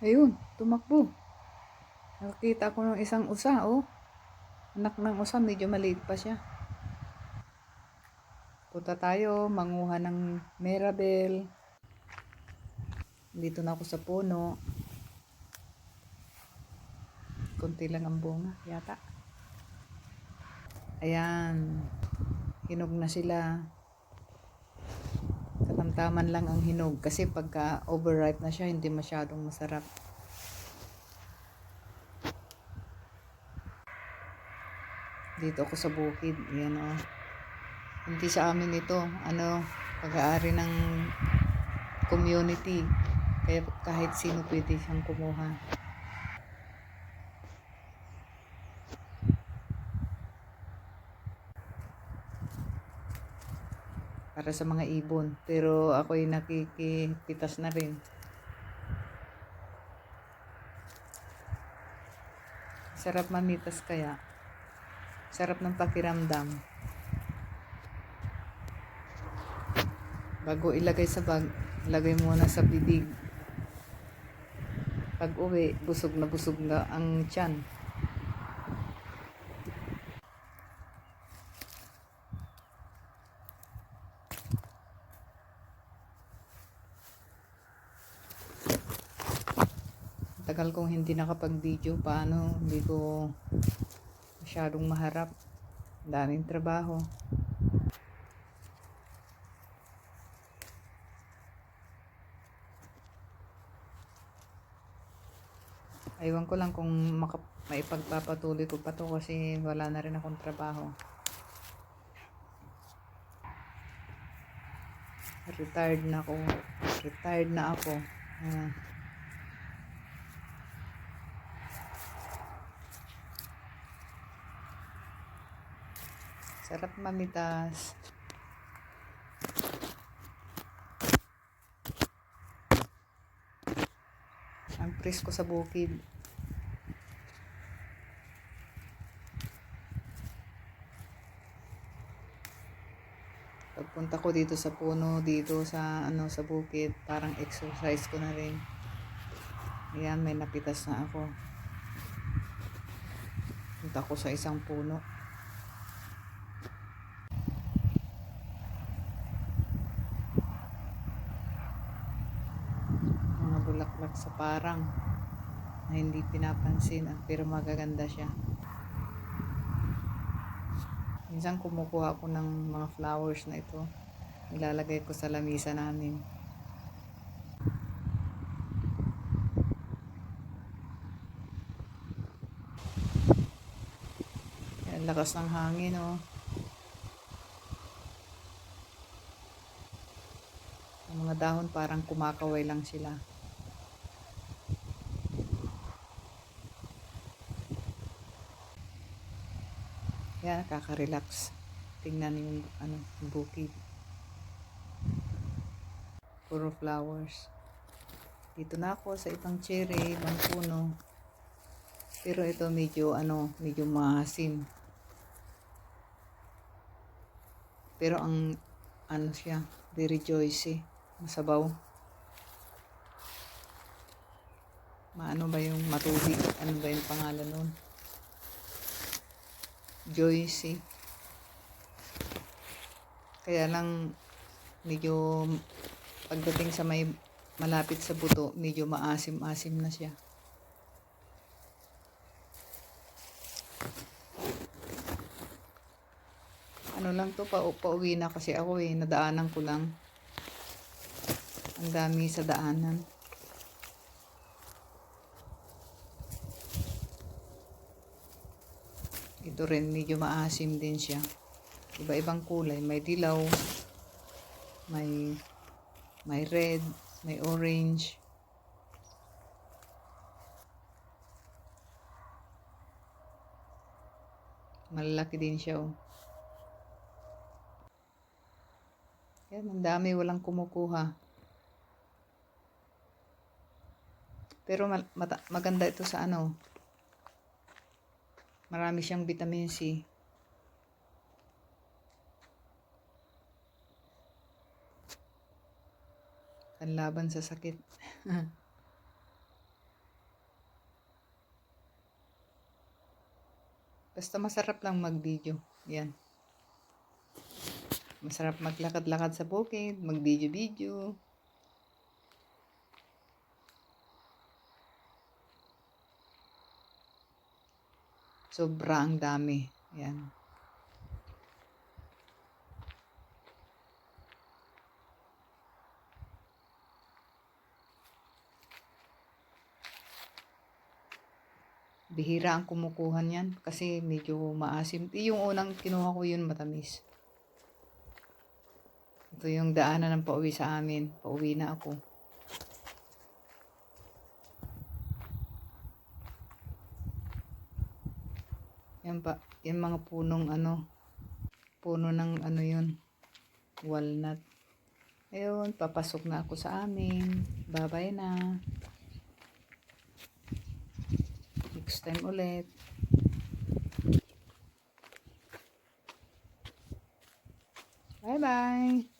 Ayun, tumakbo. Nakakita ko ng isang usa, oh. Anak ng usa, medyo maliit pa siya. Punta tayo, manguha ng Mirabel. Dito na ako sa puno. Kunti lang ang bunga, yata. Ayan. Hinog na sila. Katamtaman lang ang hinog. Kasi pagka overripe na siya, hindi masyadong masarap. Dito ako sa bukid. Ayan, oh. Hindi sa amin ito. Pag-aari ng community. Kaya kahit sino pwede siyang kumuha. Para sa mga ibon. Pero ako'y nakikipitas na rin. Sarap mamitas kaya. Sarap ng pakiramdam. Bago ilagay sa bag, lagay muna sa bibig. Pag uwi, busog na ang tiyan. Tagal kong hindi nakapag-video, paano hindi ko masyadong maharap. Daming trabaho. Aywan ko lang kung maipagpapatuloy ko pa to kasi wala na rin akong trabaho. Retired na ako. Sarap mamitas. Ang presko sa bukid. Pagpunta ko dito sa puno, dito sa sa bukid, parang exercise ko na rin. Ayan, may napitas na ako. Punta ko sa isang puno. Mga bulaklak sa parang na hindi pinapansin pero magaganda siya. Minsan kumukuha ako ng mga flowers na ito. Nilalagay ko sa lamisa namin. Ang lakas ng hangin, oh. Ang mga dahon parang kumakaway lang sila. Yan, nakaka-relax. Tingnan yung bukid. Puro flowers. Dito na ako sa ibang cherry, ibang puno. Pero ito medyo maasim. Pero ang siya, very juicy. Masabaw. Maano ba yung matubig? Ano ba yung pangalan nun? Juicy. Kaya lang medyo pagdating sa may malapit sa buto, medyo maasim-asim na siya. Ano lang to, pauwi na kasi ako nadaanan ko lang. Ang dami sa daanan. Ito rin, medyo maasim din siya. Iba-ibang kulay. May dilaw, may red, may orange. Malalaki din siya, oh. Yan, ang dami, walang kumukuha. Pero maganda ito sa marami siyang vitamin C. Panlaban sa sakit. Basta masarap lang mag-video. Yan. Masarap maglakad-lakad sa bukid, mag-video-video. Sobrang dami. Yan. Bihira ang kumukuha niyan kasi medyo maasim. Yung unang kinuha ko yun matamis. Ito yung daanan ng pauwi sa amin. Pauwi na ako. Yan pa. Yan mga punong ano. Puno ng ano yun. Walnut. Ayun. Papasok na ako sa amin. Bye-bye na. Next time ulit. Bye-bye.